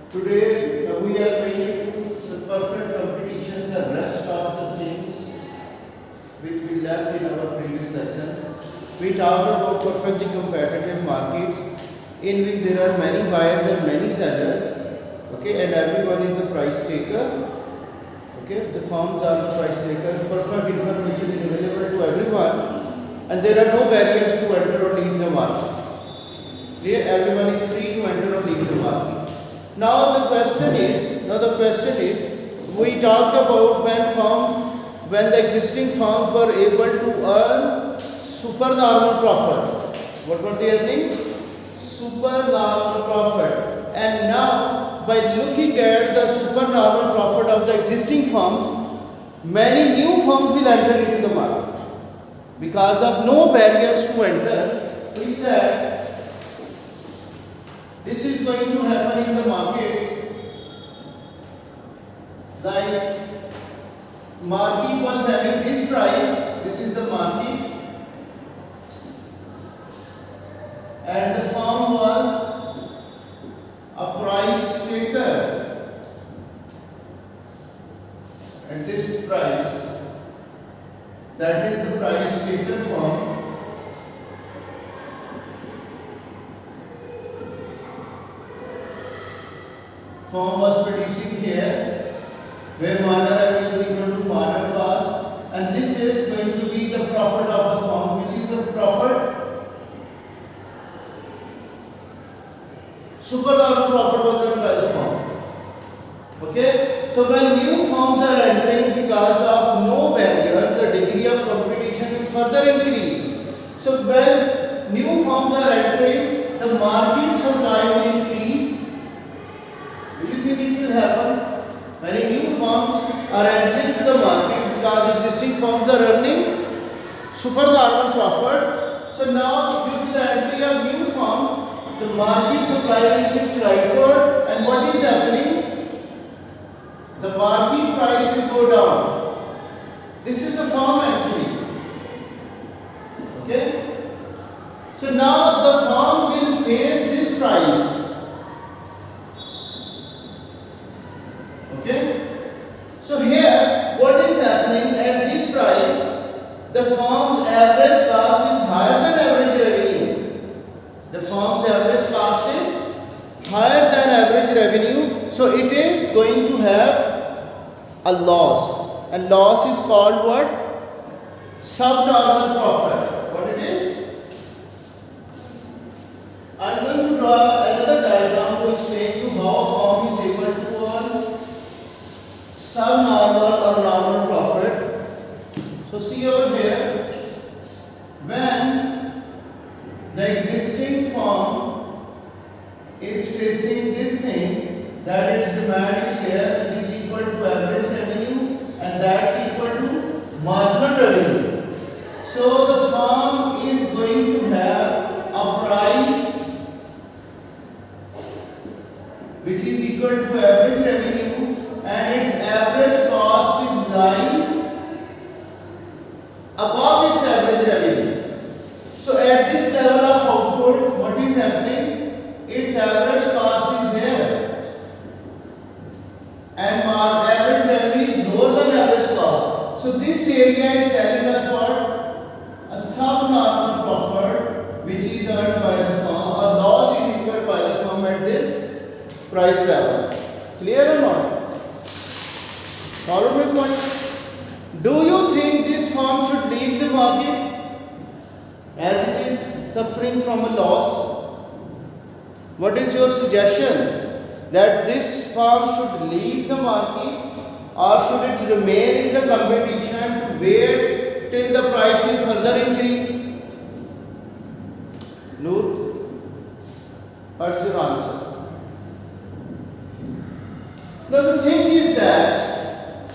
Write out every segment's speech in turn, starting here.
Today we are going to do the perfect competition, the rest of the things which we left in our previous lesson. We talked about perfectly competitive markets in which there are many buyers and many sellers. Okay, and everyone is the price taker. Okay, the firms are the price takers. Perfect information is available to everyone, and there are no barriers to enter or leave the market. Clear? Everyone is free to enter or leave the market. Now the question is, we talked about when the existing firms were able to earn supernormal profit. What were they earning? Supernormal profit. And now, by looking at the supernormal profit of the existing firms, many new firms will enter into the market. Because of no barriers to enter, we said this is going to happen in the market. Like market was having this price, this is the market, and the firm was a price taker at this price, that is the price taker firm. Firm was producing here where minor revenue is equal to minor cost, and this is going to be the profit of the firm, which is the profit. Supernormal profit was earned by the firm. Okay, so when new firms are entering, because of no barriers, the degree of competition will further increase. So when new firms are entering, the market supply will increase. Do you think it will happen? Many new firms are entering to the market because existing firms are earning supernormal profit. So now, due to the entry of new firms, the market supply will shift rightward, and what is happening? The market price will go down. This is the firm actually. Okay? So now the firm will face this price. Okay? So here, what is happening at this price? The firm's average cost is higher than average revenue. The firm's average cost is higher than average revenue. So it is going to have a loss. And loss is called what? Subnormal profit. What it is? I am going to draw another diagram to explain you how a firm is able to earn subnormal or normal profit. So see over here, when the existing firm is facing this thing, that its demand is here, which is equal to average revenue, and that's equal to marginal revenue. So the firm is going to have a price which is equal to average revenue, and its average cost is lying above its average revenue. So at this level of output, what is happening? Its average cost is here, and our average revenue is lower than average cost. So this area is telling us what? A subnormal profit which is earned by the firm, or loss is incurred by the firm at this price level. Clear or not? Follow my point? Do you think this firm should leave the market as it is suffering from a loss? What is your suggestion? That this firm should leave the market, or should it remain in the competition to wait till the price will further increase? Noor, what's your answer? Now the thing is that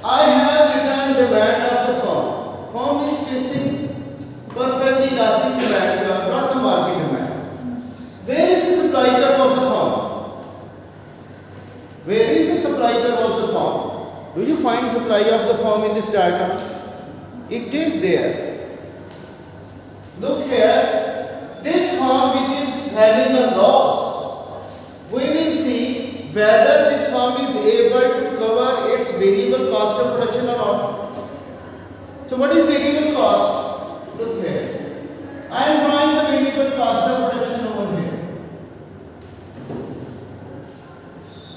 I have written demand of the firm. Firm is facing perfectly elastic demand curve, not the market demand. Where is the supply curve of the firm? Where is the supply curve of the firm? Do you find supply of the firm in this diagram? It is there. Look here. This firm which is having a loss, we will see whether this firm is able to cover its variable cost of production or not. So what is variable cost? Look here. I am drawing the variable cost of production over here.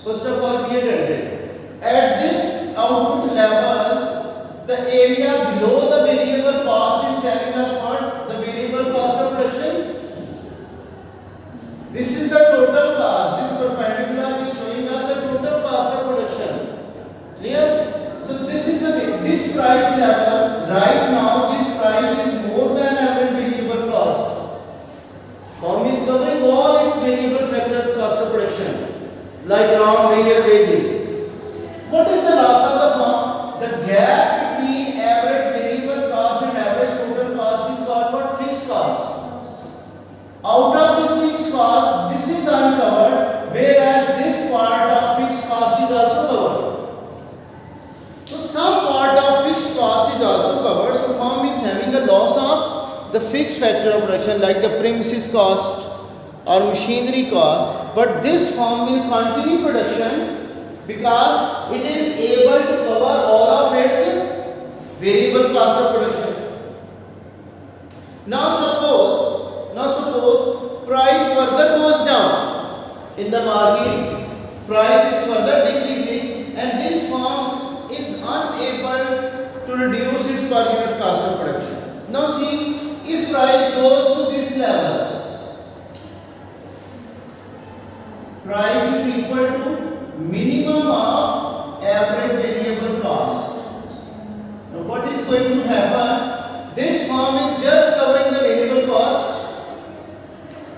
First of all, be attentive. At this output level, the area below the variable cost is telling us what? The variable cost of production. This is the total cost. This perpendicular is showing us the total cost of production. Clear? So this is this price level. Right now, this price is more than average variable cost. Firm is covering all its variable factors cost of production, like raw material wages. What is the loss of the firm? The gap between average variable cost and average total cost is called what? Fixed cost. Out of this fixed cost, this is uncovered, whereas this part of fixed cost is also covered. So some part of fixed cost is also covered. So firm is having a loss of the fixed factor of production, like the premises cost or machinery cost. But this firm will continue production because it is able to cover all of its variable cost of production. Now suppose price further goes down in the market, price is further decreasing, and this firm is unable to reduce its per unit cost of production. Now see, if price goes to this level, price is equal to minimum of average variable cost. Now what is going to happen? This firm is just covering the variable cost,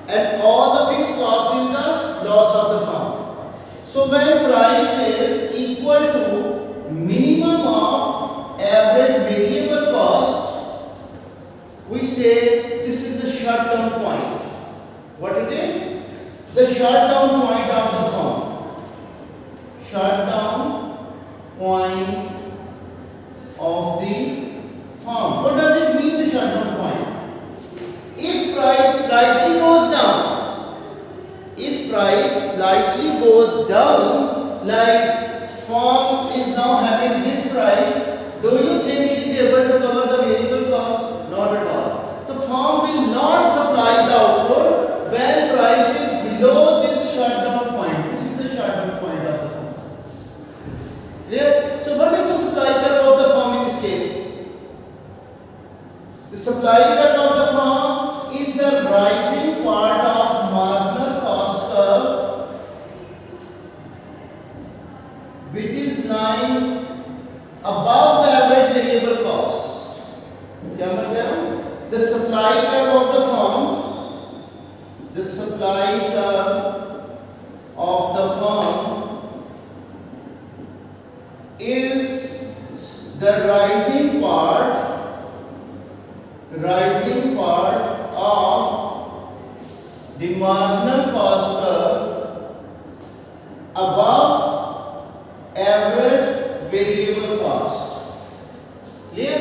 and all the fixed cost is the loss of the firm. So when price is equal to minimum of average variable cost, we say this is a shutdown point. What it is? The shutdown point of the firm. Shutdown point of the firm. What does it mean, the shutdown point? If price slightly goes down, like firm is now having this price, do you think it is able to cover the variable cost? Not at all. The firm will not supply the output when price is below this shutdown point. This is the shutdown point of the firm. Clear? So what is the supply curve of the firm in this case? The supply curve of the firm is the rising part of marginal cost curve, which is lying above the average variable cost. क्या मतलब? The supply curve of the firm, the supply curve of the firm is the rising part of the marginal cost curve above average variable cost. Clear?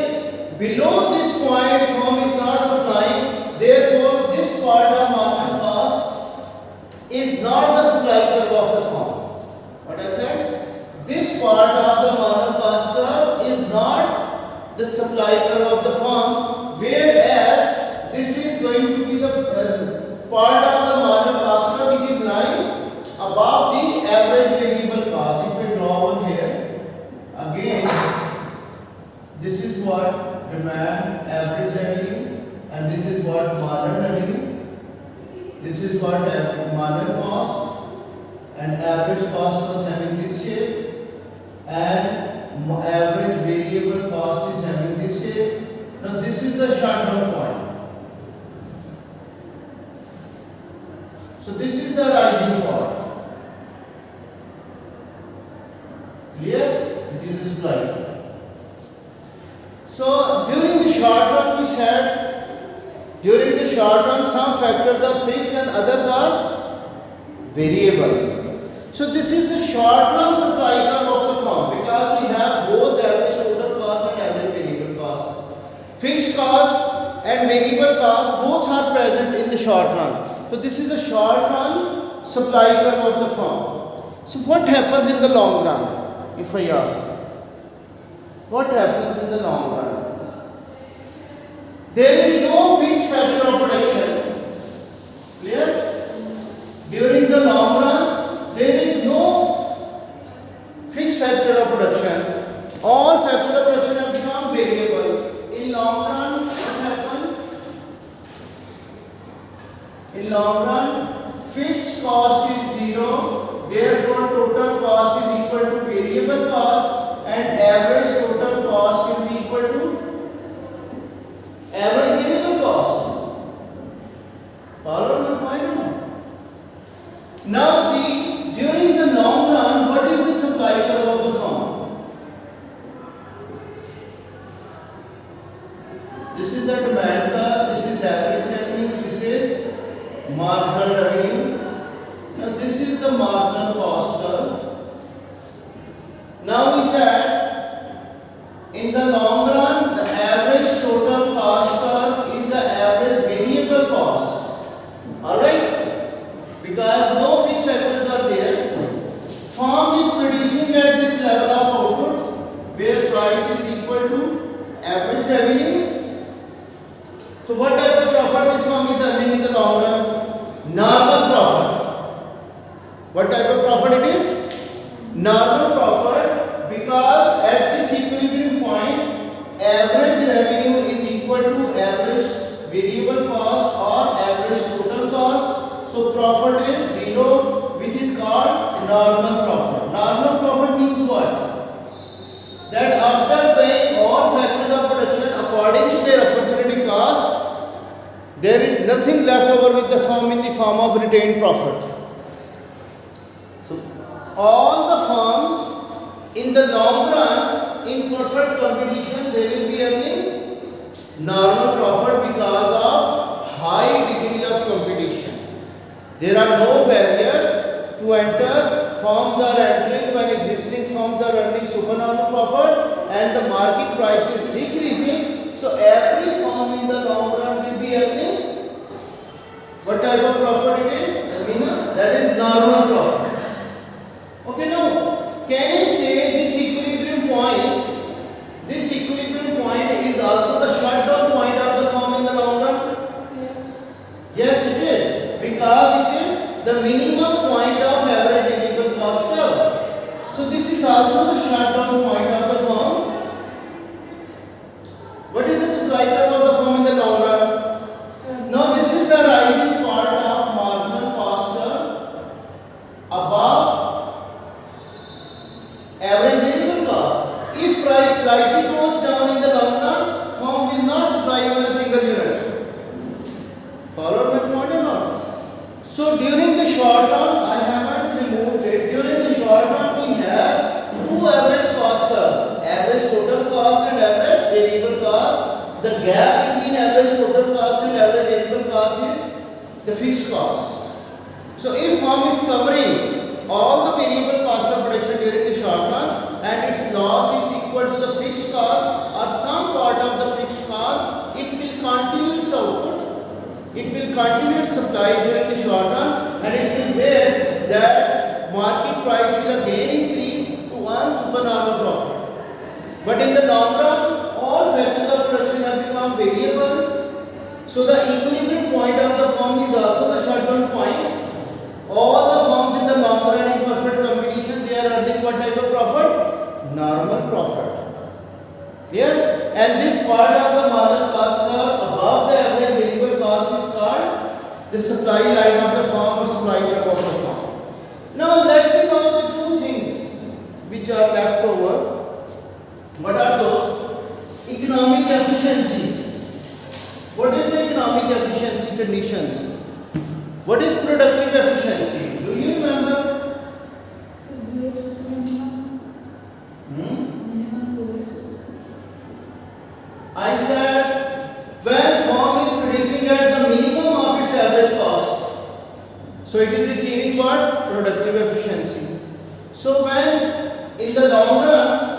Below this point, firm is not supplying. Therefore, this part of marginal cost is not the supply curve of the firm. What I said? This part of the marginal cost curve is not the supply curve of the firm, whereas this is going to be the part of the marginal cost curve which is lying above the average variable cost. If we draw one here, again, this is what demand average revenue, and this is what marginal revenue. This is what marginal cost, and average cost was having this shape, and average variable cost is having this shape. Now this is the shutdown point. So this is the rising part. Clear? It is a supply. So during the short run, we said, during the short run some factors are fixed and others are variable. So this is the short run supply curve of the firm, because we have both average total cost and average variable cost. Fixed cost and variable cost both are present in the short run. So this is the short run supply curve of the firm. So what happens in the long run? If I ask, what happens in the long run? There is no fixed factor of production. Clear? During the long run, there is no fixed factor of production. All factors of production have become variable. In long run, what happens? In long run, fixed cost is zero. Therefore, total cost is equal to variable cost, and average total cost will be equal to average variable cost. Follow my point or not? Now see, during the long run, what is the supply curve of the firm? This is a demand curve, this is average revenue, this is marginal revenue. Now this is the marginal cost curve. Now we said in the long run the average total cost curve is the average variable cost. Alright? Because no fixed factors are there. Firm is producing at this level of output where price is equal to average revenue. So what type of profit this firm is earning in the long run? Normal profit. What type of profit it is? Normal profit, because at this equilibrium point, average revenue is equal to average variable cost or average total cost. So profit is zero, which is called normal profit. Normal profit means what? That after paying all factors of production according to their opportunity cost, there is nothing left over with the firm in the form of retained profit. All the firms in the long run, in perfect competition, they will be earning normal profit because of high degree of competition. There are no barriers to enter. Firms are entering when existing firms are earning supernormal profit and the market price is decreasing. So every firm in the long run will be earning what type of profit it is? Alvina? That is normal profit. Okay, now can I say this equilibrium point is also the shutdown point of the firm in the long run? Yes, it is, because it is the minimum point of average variable cost curve. So this is also the shutdown point of the firm. What is the supply curve of the firm in the long run? Now this is the rising part of marginal cost curve above average variable cost. If price slightly goes down in the long run, firm will not supply even a single unit. Follow my point or not? So during the short run, I haven't removed it. During the short run, we have two average cost curves: average total cost and average variable cost. The gap between average total cost and average variable cost is the fixed cost. So if firm is covering all the variable cost of production during the short run and its loss is equal to the fixed cost or some part of the fixed cost, it will continue its output. It will continue its supply during the short run and it will wait that market price will again increase to earn supernormal profit. But in the long run, all factors of production have become variable. So the equilibrium point of the firm is also the shutdown point. All the firms in the long run in perfect competition, they are earning what type of profit? Normal profit. Clear? And this part of the marginal cost curve above the average variable cost is called the supply line of the firm or supply curve of the firm. Now let me know the two things which are left over. What are those? Economic efficiency. What is the economic efficiency conditions? What is productive efficiency? Do you remember? I said when firm is producing at the minimum of its average cost, so it is achieving what? Productive efficiency. So when in the long run,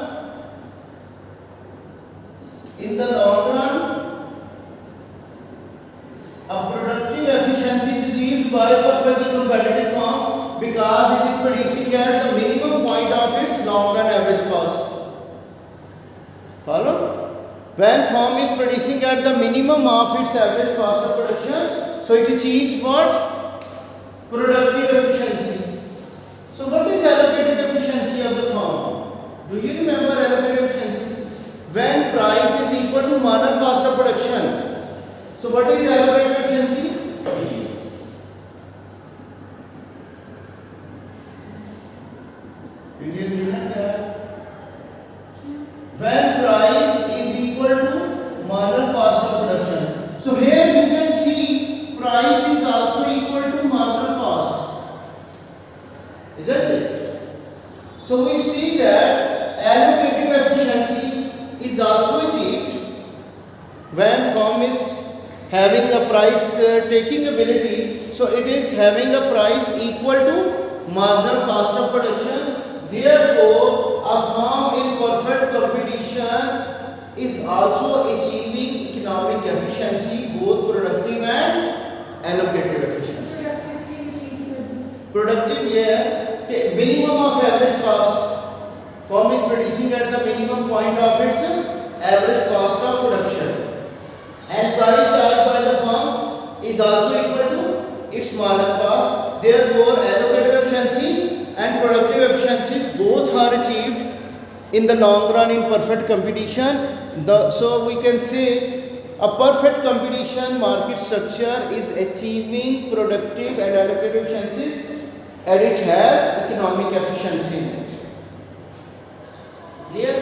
a productive efficiency is achieved by a perfectly competitive firm because it is producing at the minimum point of its long run average cost. Follow? When firm is producing at the minimum of its average cost of production, so it achieves what? Productive efficiency. So what is allocated efficiency of the firm? Do you remember allocated efficiency? When price is equal to marginal cost of production. So what is allocated efficiency? When price is equal to marginal cost of production. So here you can see price is also equal to marginal cost. Isn't it? So we see that allocative efficiency is also achieved when firm is having a price taking ability. So it is having a price equal to marginal cost of production. Therefore, a firm in perfect competition is also achieving economic efficiency, both productive and allocative efficiency. Productive ये है कि minimum of average cost. Firm is producing at the minimum point of its average cost of production, and price charged by the firm is also equal to its marginal cost. Therefore, allocative efficiency and productive efficiencies both are achieved in the long run in perfect competition. So we can say a perfect competition market structure is achieving productive and allocative efficiencies, and it has economic efficiency in it. Clear?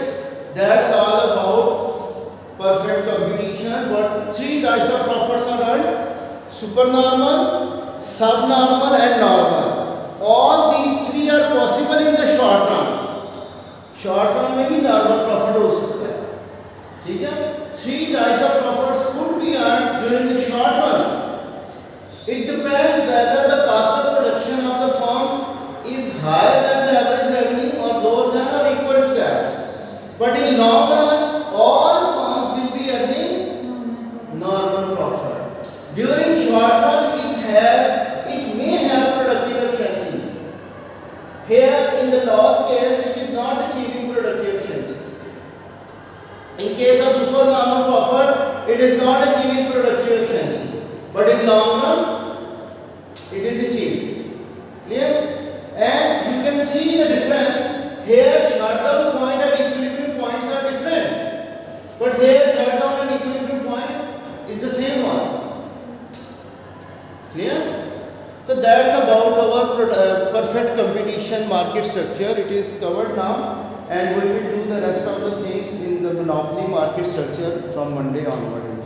That's all about perfect competition. But three types of profits are earned: supernormal, subnormal and normal. All these three are possible in the short run. Short run में भी normal profit हो सकता है. ठीक है? Three types of profits could be earned during the short run. It depends whether the cost of production of the firm is higher than the average revenue or lower than or equal to that. But in long run, all firms will be earning normal profit. During short run, it may have productive efficiency. Here, in the loss case, it is not achieving productive efficiency. In case of supernormal profit, it is not achieving productive efficiency. But in long run, it is achieved. Clear? And you can see the difference. Here, shutdown point and equilibrium points are different. But here, shutdown and equilibrium point is the same one. Clear? So that's about our perfect competition market structure. It is covered now, and we will do the rest of the things in the monopoly market structure from Monday onward.